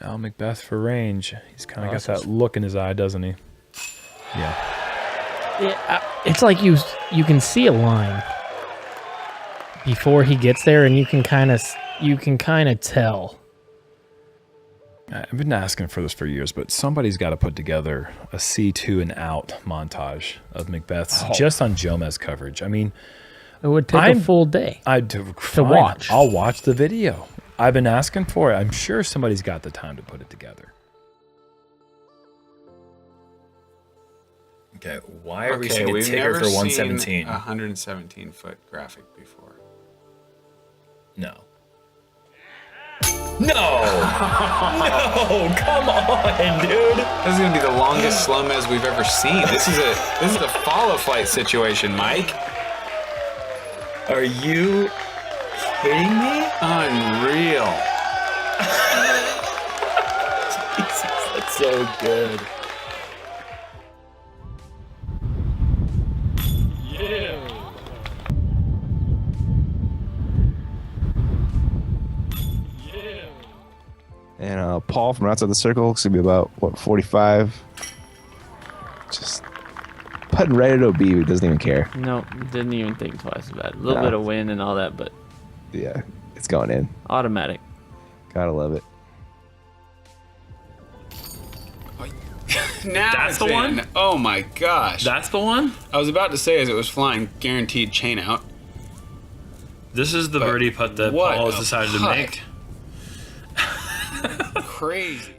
Al McBeth for range. He's kind of got that look in his eye, doesn't he? Yeah. It's like you can see a line before he gets there, and you can kind of tell. I've been asking for this for years, but somebody's got to put together a C2 and out montage of McBeth's just on Jomez coverage. I mean, it would take a full day to watch. I'll watch the video. I've been asking for it. I'm sure somebody's got the time to put it together. Okay, why are we seeing a ticker for 117? A 117-foot graphic before. No. No! No! Come on, dude! This is gonna be the longest slow-mez we've ever seen. This is a follow flight situation, Mike. Are you kidding me? Unreal. Jesus, that's so good. And Paul from outside the circle looks to be about, 45? Just putting right at OB, he doesn't even care. No, didn't even think twice about it. A little bit of wind and all that, but... Yeah, it's going in. Automatic. Gotta love it. Now That's it's the one? in. Oh my gosh. That's the one? I was about to say as it was flying, guaranteed chain out. This is the birdie putt that Paul has decided to make. Crazy.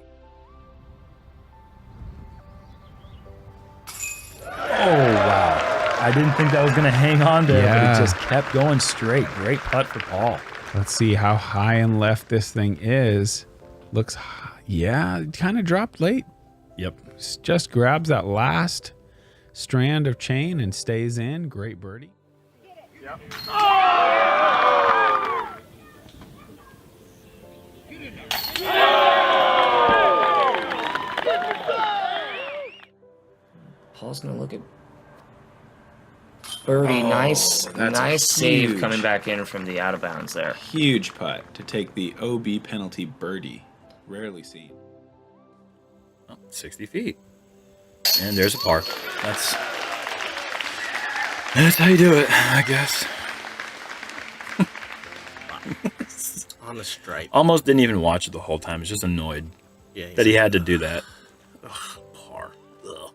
Oh, wow. I didn't think that was going to hang on there, but it just kept going straight. Great putt for Paul. Let's see how high and left this thing is. Looks, kind of dropped late. Yep. Just grabs that last strand of chain and stays in. Great birdie. Yep. Paul's gonna look at birdie. Nice save coming back in from the out of bounds there. Huge putt to take the OB penalty birdie. Rarely seen. 60 feet. And there's a par. That's how you do it, I guess. On the stripe. Almost didn't even watch it the whole time. It's just annoyed that he had to do that. Ugh, par. Ugh.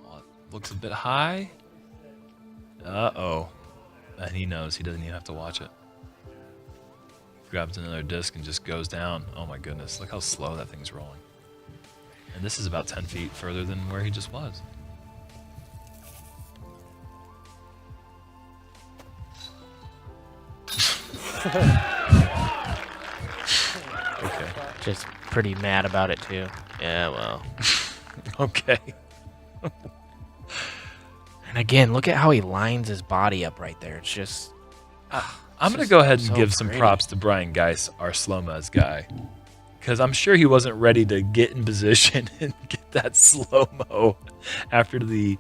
Well, it looks a bit high. Uh-oh. And he knows he doesn't even have to watch it. Grabs another disc and just goes down. Oh my goodness, look how slow that thing's rolling. And this is about 10 feet further than where he just was. Okay. Just pretty mad about it too. Yeah, well. Okay. And again, look at how he lines his body up right there. It's just... I'm going to go ahead and give some props to Brian Geis, our slow-mez guy. Because I'm sure he wasn't ready to get in position and get that slow-mo after the...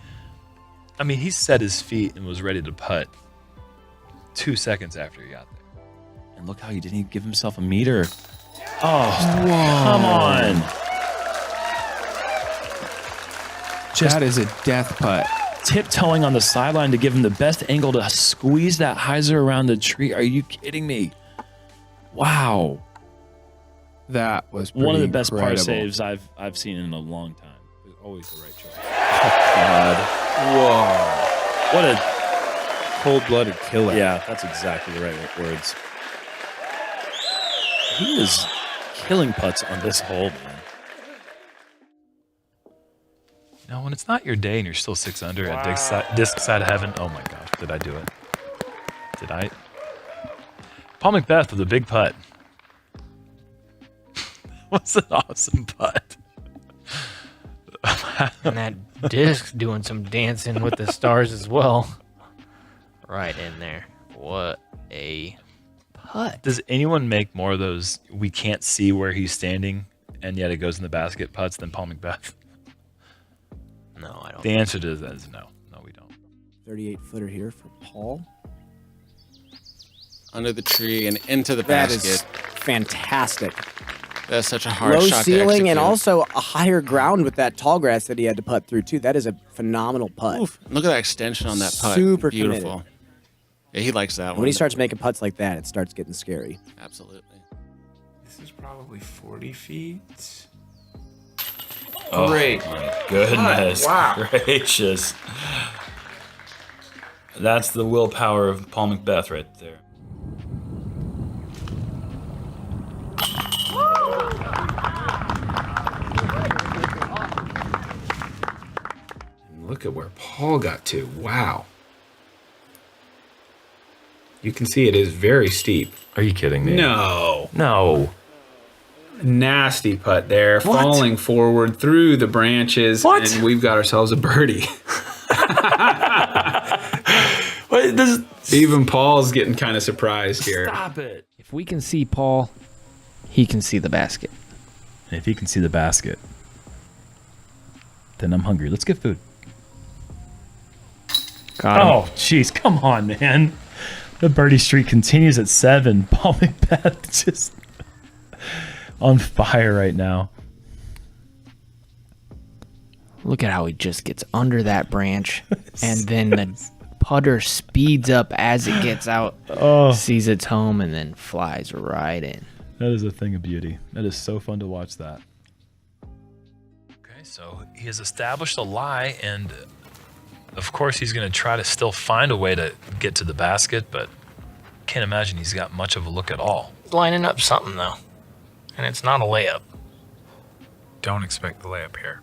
I mean, he set his feet and was ready to putt 2 seconds after he got there. And look how he didn't even give himself a meter. Oh, whoa. Come on. That is a death putt. Tiptoeing on the sideline to give him the best angle to squeeze that hyzer around the tree. Are you kidding me? Wow. That was one of the best incredible. par saves I've seen in a long time. It's always the right choice. Oh, God. Whoa. What a cold-blooded killer. Yeah, that's exactly the right words. He is killing putts on this hole, man. Now, when it's not your day and you're still 6 under at disc side of heaven, oh my gosh, did I do it? Did I? Paul McBeth with a big putt. What's an awesome putt? And that disc doing some dancing with the stars as well. Right in there. What a putt. Does anyone make more of those we can't see where he's standing and yet it goes in the basket putts than Paul McBeth? No, I don't. The answer to that is no. No, we don't. 38-footer here for Paul. Under the tree and into the basket. That is fantastic. That's such a hard Low shot to ceiling and execute. also a higher ground with that tall grass that he had to putt through too. That is a phenomenal putt. Oof, look at that extension on that putt. Super Beautiful. committed. Yeah, he likes that one. When he starts making putts like that, it starts getting scary. Absolutely. This is probably 40 feet. Oh, Great. my goodness. Wow. Gracious. That's the willpower of Paul McBeth right there. Look at where Paul got to. Wow. You can see it is very steep. Are you kidding me? No. No. Nasty putt there, falling forward through the branches, and we've got ourselves a birdie. Even Paul's getting kind of surprised here. Stop it. If we can see Paul, he can see the basket. And if he can see the basket, then I'm hungry. Let's get food. Got him. Oh, jeez. Come on, man. The birdie streak continues at 7. Paul McBeth just on fire right now. Look at how he just gets under that branch, and then the putter speeds up as it gets out, sees its home, and then flies right in. That is a thing of beauty. That is so fun to watch that. Okay, so he has established a lie, and of course he's going to try to still find a way to get to the basket, but can't imagine he's got much of a look at all. He's lining up something, though. And it's not a layup. Don't expect the layup here.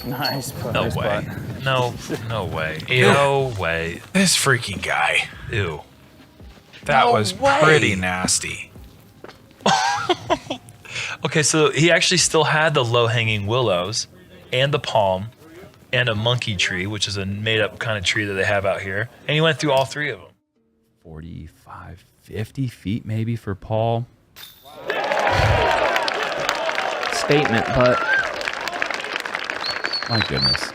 Nice putt. No way. No way. No way. This freaking guy. Ew. That was pretty nasty. Okay, so he actually still had the low-hanging willows and the palm and a monkey tree, which is a made-up kind of tree that they have out here. And he went through all 3 of them. 45, 50 feet maybe for Paul. Statement, but My goodness.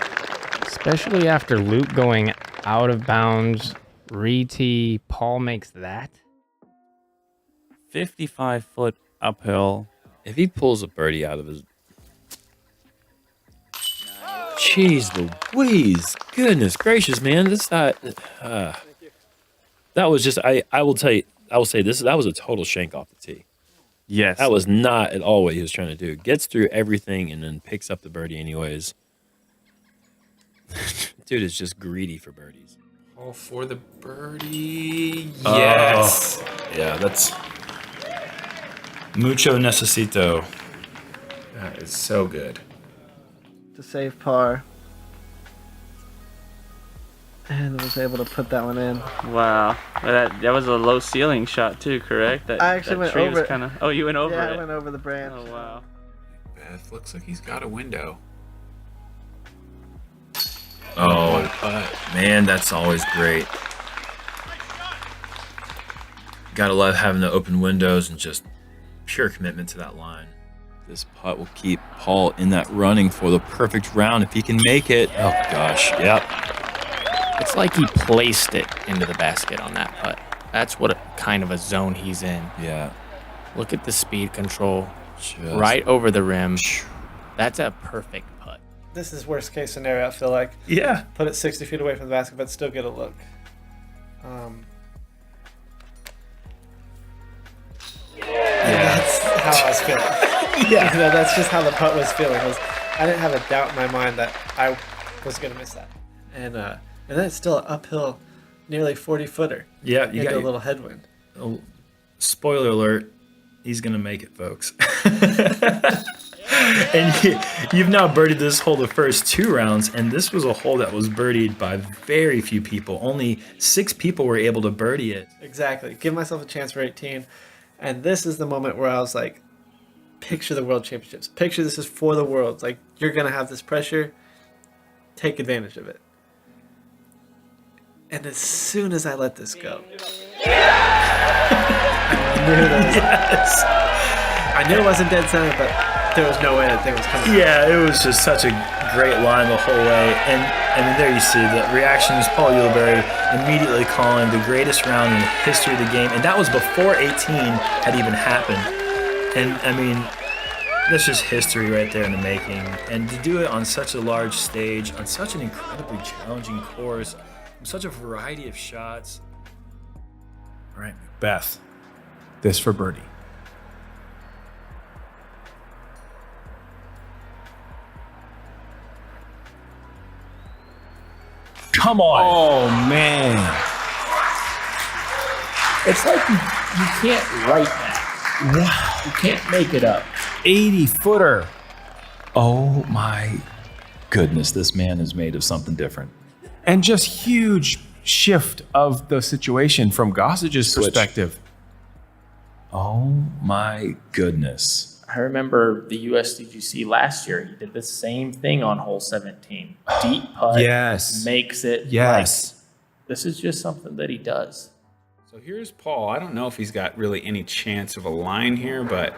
especially after Luke going out of bounds, re-tee, Paul makes that. 55-foot uphill. If he pulls a birdie out of his... Jeez Louise. Goodness gracious, man. This that was just... I will say that was a total shank off the tee. Yes. That was not at all what he was trying to do. Gets through everything and then picks up the birdie anyways. Dude is just greedy for birdies. Oh, for the birdie. Yes. Yeah, that's... Mucho necesito. That is so good. To save par. And was able to put that one in. Wow. That was a low ceiling shot too, correct? That, I actually went tree over was it. Kinda, oh, you went over Yeah, it? I went over the branch. Oh, wow. Beth looks like he's got a window. Oh, man, that's always great. Gotta love having the open windows and just pure commitment to that line. This putt will keep Paul in that running for the perfect round if he can make it. Oh, gosh, yep. It's like he placed it into the basket on that putt. That's what kind of a zone he's in. Yeah. Look at the speed control. Just right over the rim. That's a perfect putt. This is worst case scenario, I feel like. Yeah. Put it 60 feet away from the basket, but still get a look. That's how I was feeling. Yeah. You know, that's just how the putt was feeling. I didn't have a doubt in my mind that I was going to miss that. And then it's still an uphill, nearly 40-footer. Yeah, you got a little headwind. Oh, spoiler alert, he's going to make it, folks. And you've now birdied this hole the first 2 rounds, and this was a hole that was birdied by very few people. Only 6 people were able to birdie it. Exactly. Give myself a chance for 18. And this is the moment where I was like, picture the World Championships. Picture this is for the world. Like, you're going to have this pressure. Take advantage of it. And as soon as I let this go, I knew it wasn't dead center, but there was no way that thing was coming. Yeah, it was just such a great line the whole way. And I mean, there you see the reactions. Paul Uleberry immediately calling the greatest round in the history of the game, and that was before 18 had even happened. And I mean, that's just history right there in the making. And to do it on such a large stage, on such an incredibly challenging course, such a variety of shots. All right, McBeth, this for birdie. Come on. Oh, man. It's like you can't write that. Wow. You can't make it up. 80-footer. Oh my goodness, this man is made of something different. And just huge shift of the situation from Gossage's perspective. Oh my goodness. I remember the USDGC last year. He did the same thing on hole 17. Deep putt. Yes. Makes it. Yes. Like, this is just something that he does. So here's Paul. I don't know if he's got really any chance of a line here, but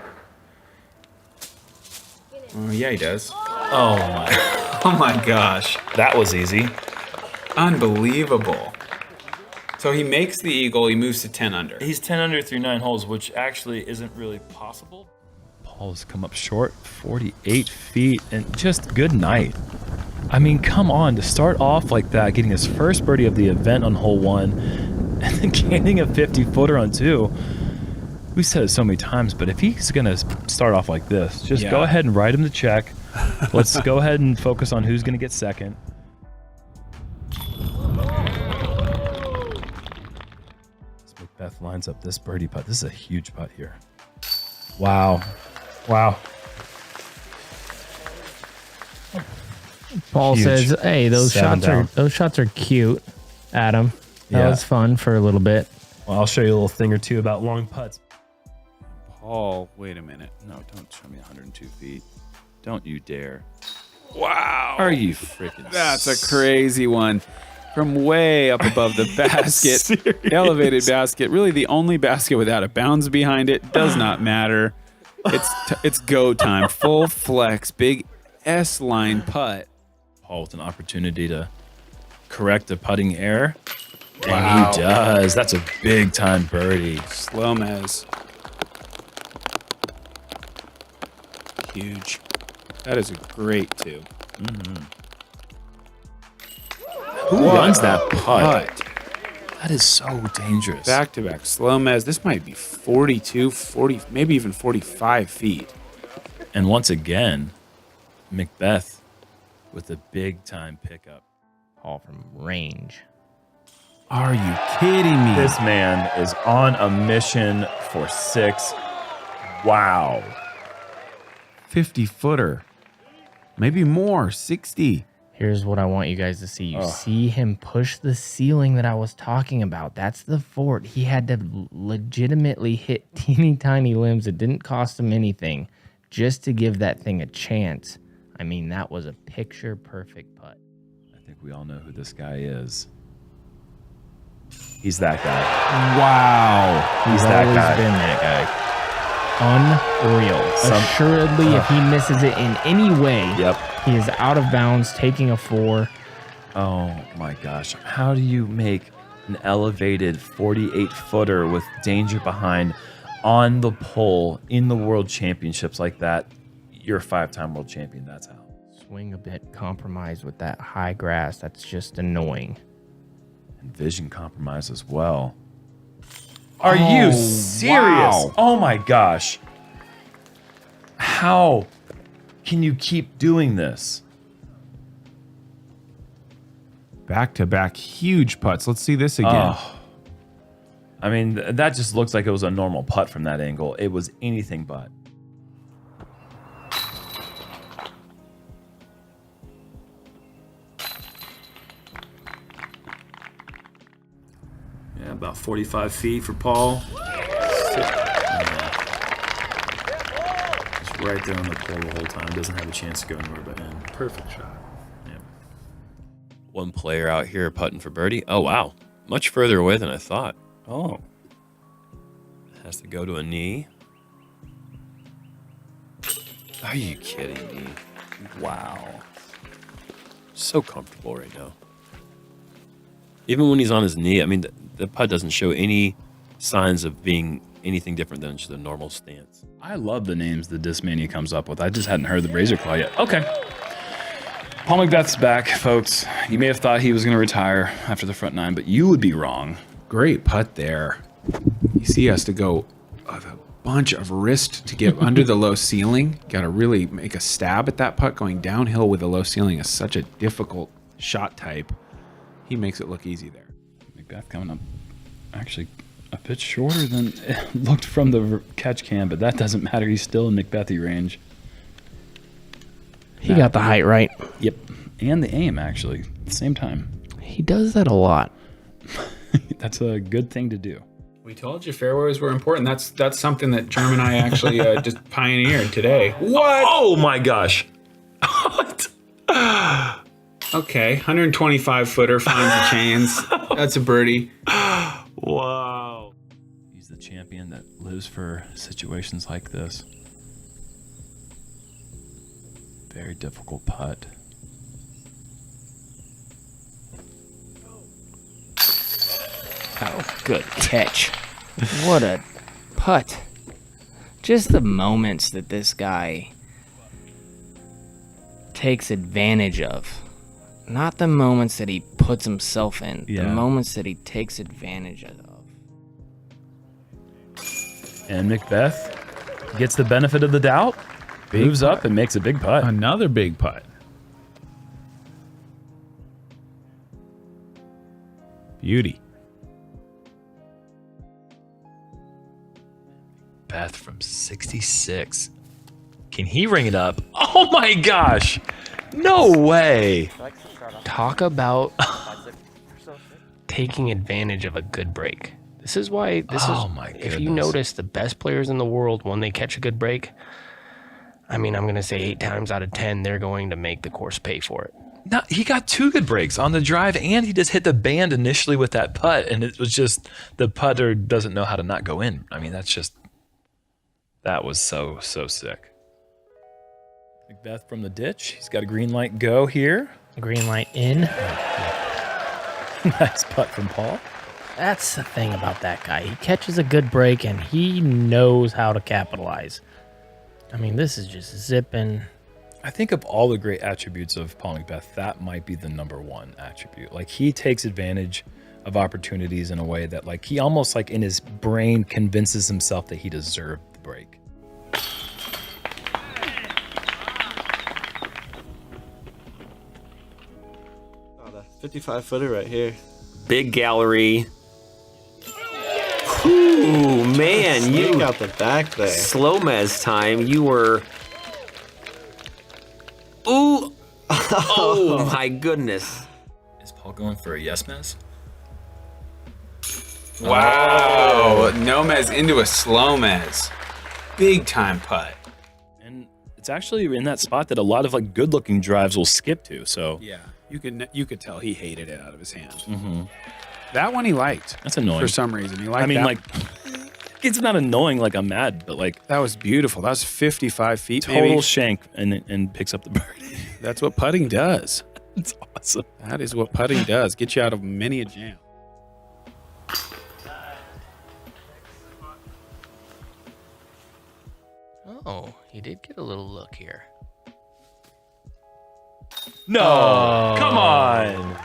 yeah, he does. Oh my. Oh my gosh. That was easy. Unbelievable. So he makes the eagle, he moves to 10 under. He's 10 under through 9 holes, which actually isn't really possible. Paul's come up short, 48 feet, and just good night. I mean, come on, to start off like that, getting his first birdie of the event on hole 1, and then gaining a 50-footer on 2. We've said it so many times, but if he's going to start off like this, just go ahead and write him the check. Let's go ahead and focus on who's going to get second. McBeth lines up this birdie putt. This is a huge putt here. Wow. Wow. Paul Huge. says, "Hey, those 7 shots are cute, Adam. That Yeah. was fun for a little bit." Well, I'll show you a little thing or two about long putts. Paul, wait a minute. No, don't show me 102 feet. Don't you dare. Wow. Are you freaking That's a crazy one. From way up above the basket, elevated basket, really the only basket without a bounds behind it, does not matter. It's go time, full flex, big S-line putt. Paul with an opportunity to correct a putting error. Wow. And he does. That's a big time birdie. Jomez. Huge. That is a great two. Who runs that putt? Putt. That is so dangerous. Back to back. Jomez. This might be 42, 40, maybe even 45 feet. And once again, McBeth with a big time pickup. Paul from range. Are you kidding me? This man is on a mission for 6. Wow. 50-footer. Maybe more, 60. Here's what I want you guys to see. You see him push the ceiling that I was talking about. That's the fort. He had to legitimately hit teeny tiny limbs. It didn't cost him anything just to give that thing a chance. I mean, that was a picture perfect putt. I think we all know who this guy is. He's that guy. Wow. He's that always guy. been that guy. Unreal. Assuredly, if he misses it in any way, he is out of bounds, taking a 4. Oh my gosh. How do you make an elevated 48-footer with danger behind on the pole in the World Championships like that? You're a 5-time world champion. That's how. Swing a bit compromised with that high grass. That's just annoying. And vision compromised as well. Are you serious? Wow. Oh my gosh. How can you keep doing this? Back-to-back huge putts. Let's see this again. I mean, that just looks like it was a normal putt from that angle. It was anything but. Yeah, about 45 feet for Paul. Just right there on the pole the whole time. Doesn't have a chance to go anywhere but in. Perfect shot. Yeah. One player out here putting for birdie. Oh, wow. Much further away than I thought. Oh. Has to go to a knee. Are you kidding me? Wow. So comfortable right now. Even when he's on his knee, I mean, the putt doesn't show any signs of being anything different than just a normal stance. I love the names that Discmania comes up with. I just hadn't heard the Razor Claw yet. Okay. Paul McBeth's back, folks. You may have thought he was going to retire after the front nine, but you would be wrong. Great putt there. You see, he has to go a bunch of wrist to get under the low ceiling. Got to really make a stab at that putt. Going downhill with a low ceiling is such a difficult shot type. He makes it look easy there. McBeth coming up actually a bit shorter than it looked from the catch cam, but that doesn't matter. He's still in McBethy range. He got the height right. Yep. And the aim, actually, at the same time. He does that a lot. That's a good thing to do. We told you fairways were important. That's something that Jerm and I actually just pioneered today. What? Oh my gosh. What? Okay, 125 footer finds the chains. That's a birdie. Wow. He's the champion that lives for situations like this. Very difficult putt. Oh, good catch. What a putt. Just the moments that this guy takes advantage of. Not the moments that he puts himself in. Yeah. The moments that he takes advantage of. And McBeth gets the benefit of the doubt. Moves up and makes a big putt. Another big putt. Beauty. Beth from 66. Can he ring it up? Oh my gosh. No way. Talk about taking advantage of a good break. This is why if you notice the best players in the world, when they catch a good break, I mean, I'm going to say 8 times out of 10, they're going to make the course pay for it. No, he got 2 good breaks on the drive, and he just hit the band initially with that putt, and it was just the putter doesn't know how to not go in. I mean, that was so sick. McBeth from the ditch. He's got a green light go here. Green light in. Nice putt from Paul. That's the thing about that guy. He catches a good break, and he knows how to capitalize. I mean, this is just zipping. I think of all the great attributes of Paul McBeth, that might be the #1 attribute. Like, he takes advantage of opportunities in a way that, like, he almost, like, in his brain convinces himself that he deserved the break. Oh, the 55-footer right here. Big gallery. Ooh, man, you got the back there. Slow mez time. You were. Ooh. Oh my goodness. Is Paul going for a yes mez? Wow. No mez into a slow mez. Big time putt. And it's actually in that spot that a lot of, like, good-looking drives will skip to. So yeah, you could tell he hated it out of his hand. Mm-hmm. That one he liked. That's annoying. For some reason. He liked I mean, that. like, it's not annoying like I'm mad, but, like, that was beautiful. That was 55 feet, total maybe. shank and picks up the birdie. That's what putting does. It's awesome. That is what putting does. Get you out of many a jam. Oh, he did get a little look here. No, come on.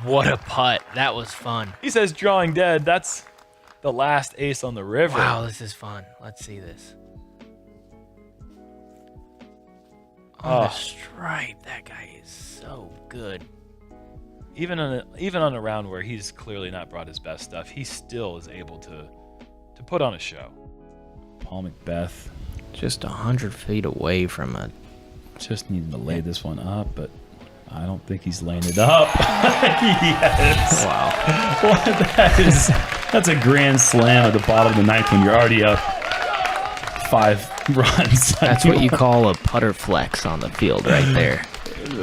What a putt. That was fun. He says drawing dead. That's the last ace on the river. Wow, this is fun. Let's see this. On the stripe, that guy is so good. Even on a round where he's clearly not brought his best stuff, he still is able to put on a show. Paul McBeth. Just 100 feet away from it. Just needing to lay this one up, but I don't think he's laying it up. Yes. Wow. Well, that's a grand slam at the bottom of the ninth when you're already up 5 runs. That's what you call a putter flex on the field right there.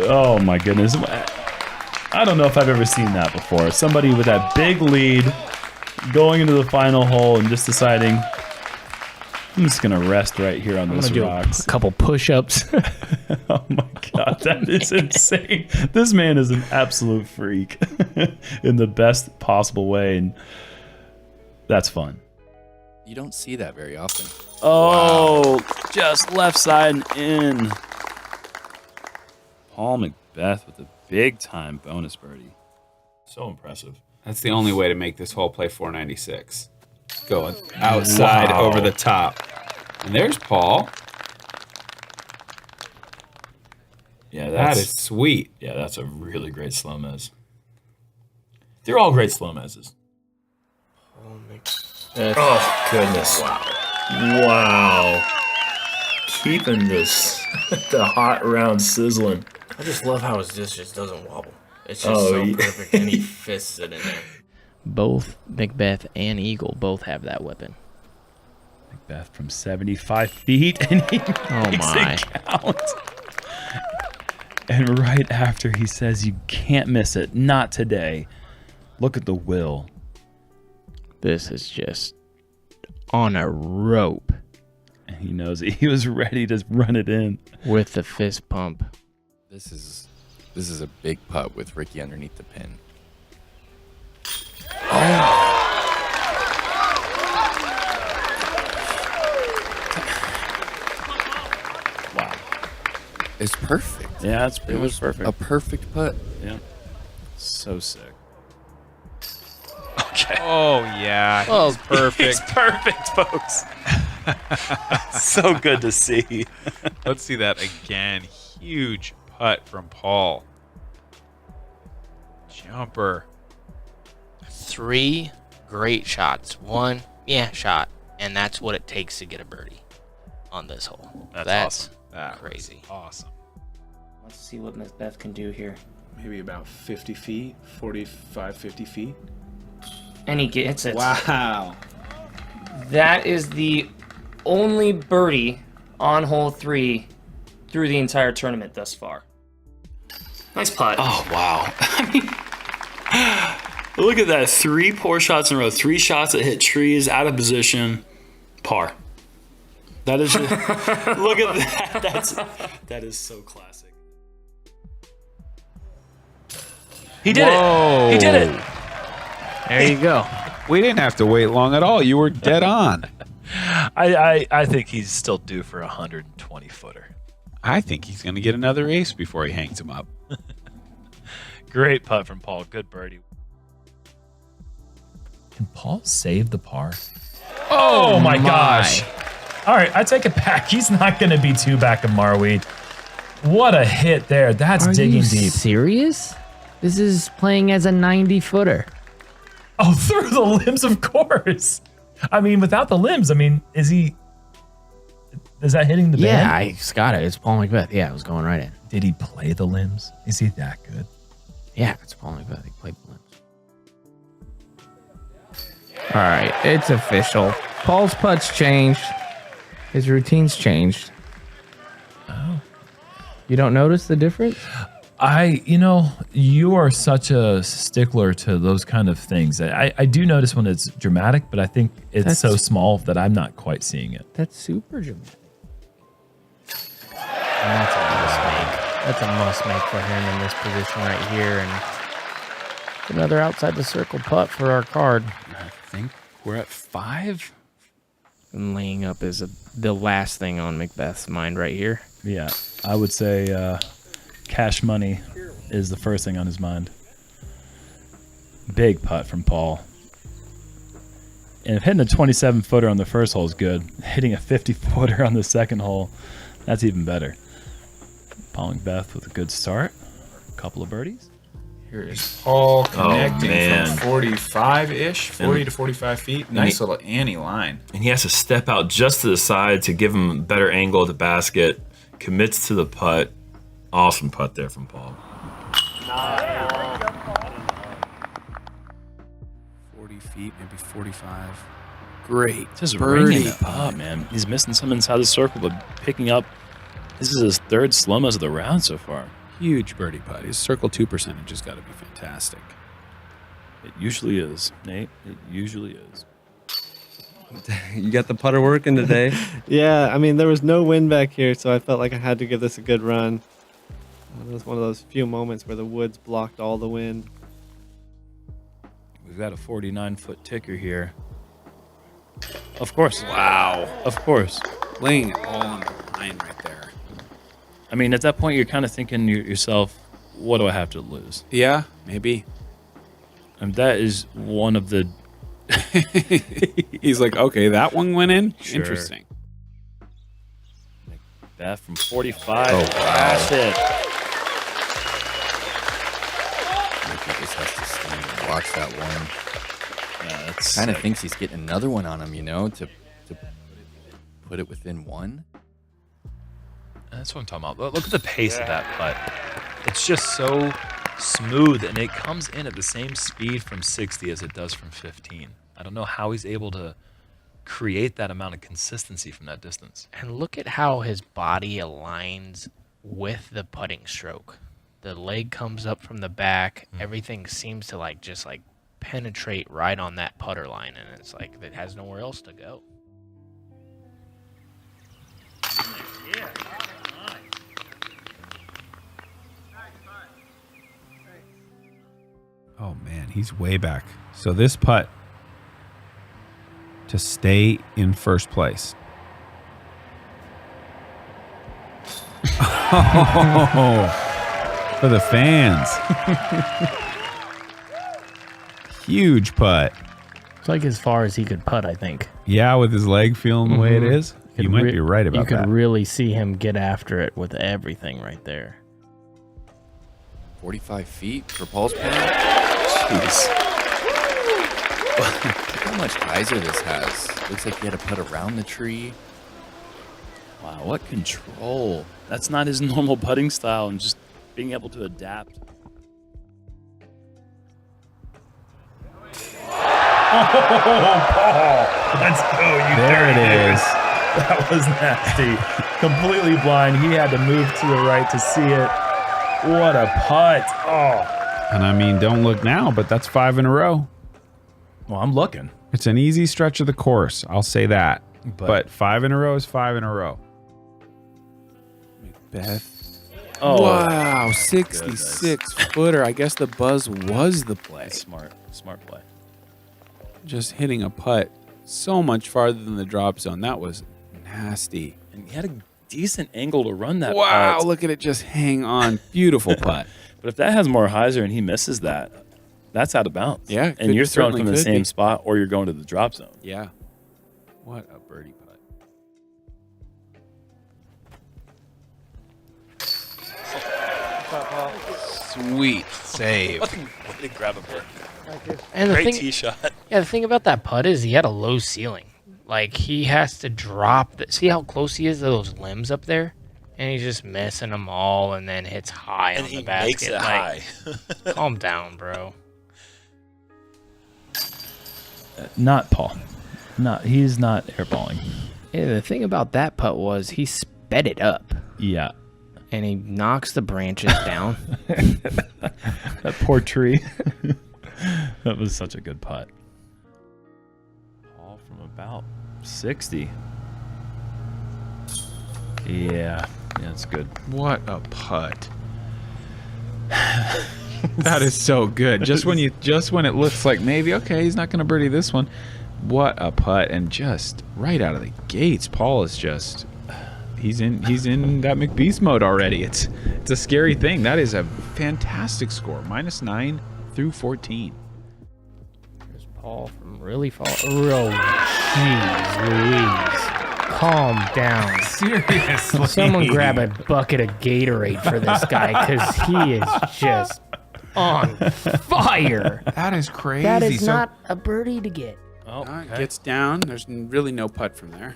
Oh my goodness. I don't know if I've ever seen that before. Somebody with that big lead going into the final hole and just deciding, I'm just gonna rest right here on those rocks. A couple push-ups. Oh my god, that is insane. This man is an absolute freak in the best possible way, and that's fun. You don't see that very often. Oh, just left side and in. Paul McBeth with a big time bonus birdie. So impressive. That's the only way to make this hole play 496. Go outside over the top. And there's Paul. Yeah, that is sweet. Yeah, that's a really great slow mez. They're all great slow mezzes. Oh, goodness. Wow. Keeping this, the hot round sizzling. I just love how his disc just doesn't wobble. It's just so perfect, and he fists it in there. Both McBeth and Eagle both have that weapon. McBeth from 75 feet, and he makes it count. And right after he says, you can't miss it, not today. Look at the will. This is just on a rope. And he knows it. He was ready to run it in. With the fist pump. This is a big putt with Ricky underneath the pin. Wow. It's perfect. Yeah, it was perfect. A perfect putt. Yeah. So sick. Okay. Oh, yeah. Oh, He's perfect. He's perfect, folks. So good to see. Let's see that again. Huge putt from Paul. Jumper. 3 great shots. 1, shot. And that's what it takes to get a birdie on this hole. That's awesome. Crazy. Awesome. Let's see what McBeth can do here. Maybe about 50 feet, 45, 50 feet. And he gets it. Wow. That is the only birdie on hole 3 through the entire tournament thus far. Nice putt. Oh, wow. I mean, look at that. 3 poor shots in a row. 3 shots that hit trees, out of position. Par. That is, look at that. That is so classic. He did it. He did it. There you go. We didn't have to wait long at all. You were dead on. I think he's still due for a 120-footer. I think he's going to get another ace before he hangs him up. Great putt from Paul. Good birdie. Can Paul save the par? Oh my gosh. All right, I take it back. He's not going to be 2 back of Marweed. What a hit there. That's digging deep. Serious? This is playing as a 90-footer. Oh, through the limbs, of course. I mean, without the limbs, I mean, is that hitting the band? Yeah, I got it. It's Paul McBeth. Yeah, it was going right in. Did he play the limbs? Is he that good? Yeah, it's Paul McBeth. He played the limbs. All right, it's official. Paul's putts changed. His routine's changed. Oh. You don't notice the difference? You are such a stickler to those kind of things. I do notice when it's dramatic, but I think it's so small that I'm not quite seeing it. That's super dramatic. And that's a must make. That's a must make for him in this position right here. And another outside the circle putt for our card. I think we're at 5. And laying up is the last thing on McBeth's mind right here. Yeah, I would say cash money is the first thing on his mind. Big putt from Paul. And if hitting a 27-footer on the first hole is good, hitting a 50-footer on the second hole, that's even better. Paul McBeth with a good start. A couple of birdies. Here is Paul connecting from 45-ish, 40 to 45 feet. Nice little Annie line. And he has to step out just to the side to give him a better angle at the basket. Commits to the putt. Awesome putt there from Paul. 40 feet, maybe 45. Great. Just birdie. ringing it up, man. He's missing some inside the circle, but picking up. This is his 3rd slow-mos of the round so far. Huge birdie putt. His circle 2 percentage has got to be fantastic. It usually is, Nate. It usually is. You got the putter working today. Yeah, I mean, there was no wind back here, so I felt like I had to give this a good run. It was one of those few moments where the woods blocked all the wind. We've got a 49-foot ticker here. Of course. Wow. Of course. Laying it all on the line right there. I mean, at that point, you're kind of thinking to yourself, what do I have to lose? Yeah, maybe. And that is one of the... He's like, okay, that one went in? Sure. Interesting. That from 45. Oh, wow. That's it. He just has to stand and watch that one. Yeah, that's kind of thinks he's getting another one on him, you know, to put it within one. That's what I'm talking about. Look at the pace of that putt. It's just so smooth, and it comes in at the same speed from 60 as it does from 15. I don't know how he's able to create that amount of consistency from that distance. And look at how his body aligns with the putting stroke. The leg comes up from the back. Everything seems to just penetrate right on that putter line, and it's like it has nowhere else to go. Oh, man, he's way back. So this putt to stay in first place. Oh, for the fans. Huge putt. It's like as far as he could putt, I think. Yeah, with his leg feeling the way it is. You might be right about that. You could really see him get after it with everything right there. 45 feet for Paul's putt. Jeez. Look how much hyzer this has. Looks like he had to putt around the tree. Wow, what control. That's not his normal putting style, and just being able to adapt. Oh, Paul. Let's go, you There it dirty is. dude. That was nasty. Completely blind. He had to move to the right to see it. What a putt. Oh. And I mean, don't look now, but that's 5 in a row. Well, I'm looking. It's an easy stretch of the course. I'll say that. But 5 in a row is 5 in a row. McBeth. Oh, wow, 66 footer. I guess the buzz was the play. Smart play. Just hitting a putt so much farther than the drop zone. That was nasty. And he had a decent angle to run that Wow, putt. look at it just hang on. Beautiful putt. But if that has more hyzer and he misses that, that's out of bounds. Yeah, and you're throwing certainly from the could same be. spot, or you're going to the drop zone. Yeah. What a birdie putt. Sweet save. What a grab a bird. And the Great thing, tee shot. Yeah, the thing about that putt is he had a low ceiling. Like, he has to drop. See how close he is to those limbs up there? And he's just missing them all and then hits high And on he the basket. makes it high. Calm down, bro. Not Paul. He's not airballing. Yeah, the thing about that putt was he sped it up. Yeah. And he knocks the branches down. That poor tree. That was such a good putt. Paul from about 60. Yeah, it's good. What a putt. That is so good. Just when it looks like maybe okay, he's not going to birdie this one. What a putt, and just right out of the gates, Paul is just he's in that McBeast mode already. It's a scary thing. That is a fantastic score. -9 through 14. There's Paul from really far. Oh, jeez Louise. Calm down. Seriously. Someone grab a bucket of Gatorade for this guy, because he is just on fire. That is crazy. That is So- not a birdie to get. Oh, okay. Gets down. There's really no putt from there.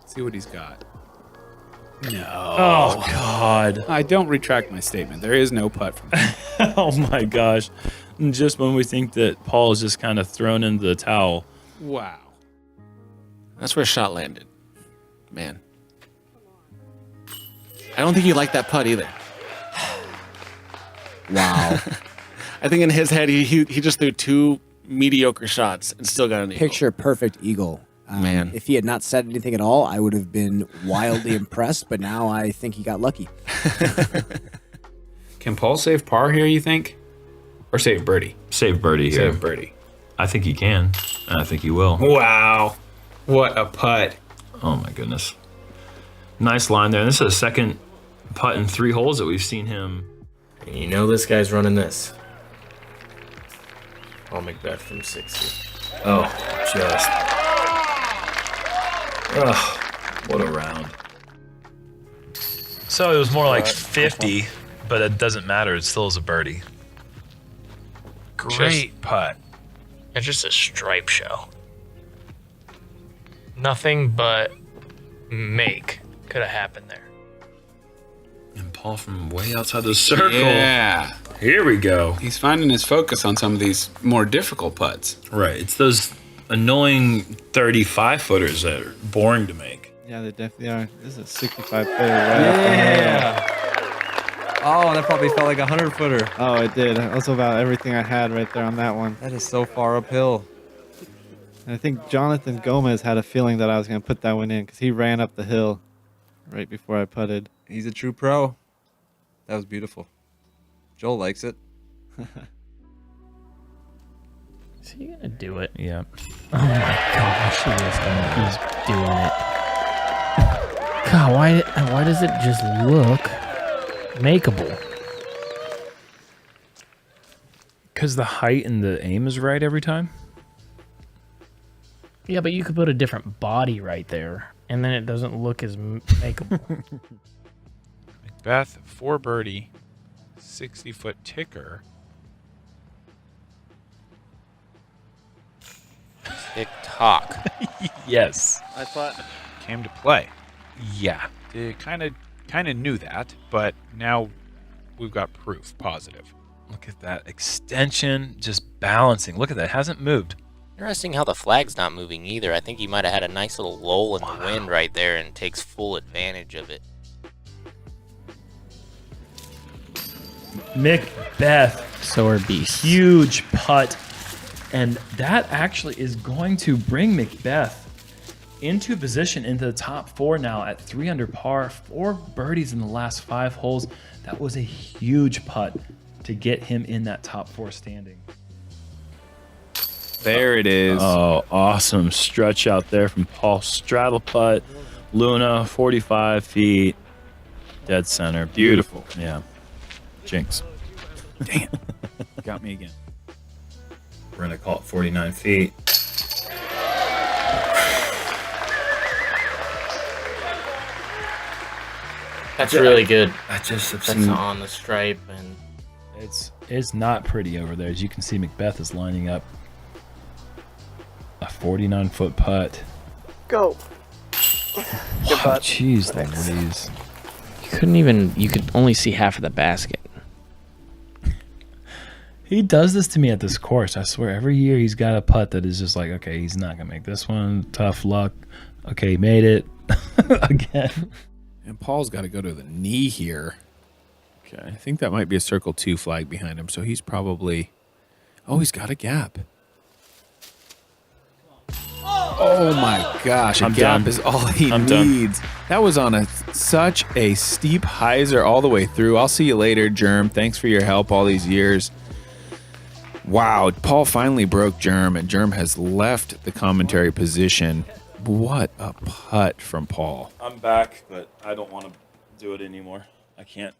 Let's see what he's got. No. Oh, God. I don't retract my statement. There is no putt from there. Oh, my gosh. And just when we think that Paul is just kind of thrown into the towel. Wow. That's where shot landed. Man. I don't think he liked that putt either. Wow. I think in his head, he just threw two mediocre shots and still got an eagle. Picture perfect eagle. Man. If he had not said anything at all, I would have been wildly impressed, but now I think he got lucky. Can Paul save par here, you think? Or save birdie? Save birdie here. Save birdie. I think he can. And I think he will. Wow. What a putt. Oh my goodness. Nice line there. And this is the second putt in 3 holes that we've seen him. And you know this guy's running this. Paul McBeth from 60. Oh, just. Ugh, what a round. So it was more like 50, but it doesn't matter. It still is a birdie. Great putt. It's just a stripe show. Nothing but make could have happened there. And Paul from way outside the circle. Yeah. Here we go. He's finding his focus on some of these more difficult putts. Right. It's those annoying 35-footers that are boring to make. Yeah, they definitely are. This is a 65 footer right off the hill. Oh, that probably felt like a 100-footer. Oh, it did. That was about everything I had right there on that one. That is so far uphill. And I think Jonathan Gomez had a feeling that I was going to put that one in because he ran up the hill right before I putted. He's a true pro. That was beautiful. Joel likes it. Is he gonna do it? Yeah. Oh my gosh, he's doing it. God, why does it just look makeable? Because the height and the aim is right every time? Yeah, but you could put a different body right there, and then it doesn't look as makeable. McBeth, 4 birdie, 60-foot ticker. TikTok. Yes. I thought came to play. Yeah, they kind of knew that, but now we've got proof positive. Look at that extension, just balancing. Look at that, it hasn't moved. Interesting how the flag's not moving either. I think he might have had a nice little lull in the wind right there and takes full advantage of it. McBeth. So are beasts. Huge putt. And that actually is going to bring McBeth into position into the top 4 now at 3 under par, 4 birdies in the last 5 holes. That was a huge putt to get him in that top 4 standing. There it is. Oh, awesome stretch out there from Paul. Straddle putt. Luna, 45 feet. Dead center. Beautiful. Yeah. Jinx. Damn. Got me again. We're going to call it 49 feet. That's really good. That's on the stripe, and it's not pretty over there. As you can see, McBeth is lining up a 49-foot putt. Go. Wow, jeez Louise. You could only see half of the basket. He does this to me at this course. I swear, every year he's got a putt that is just like, okay, he's not going to make this one. Tough luck. Okay, he made it. Again. And Paul's got to go to the knee here. Okay. I think that might be a circle 2 flag behind him, so he's probably... Oh, he's got a gap. Oh my gosh, a gap is all he needs. That was on such a steep hyzer all the way through. I'll see you later, Jerm. Thanks for your help all these years. Wow, Paul finally broke Jerm, and Jerm has left the commentary position. What a putt from Paul. I'm back, but I don't want to do it anymore. I can't.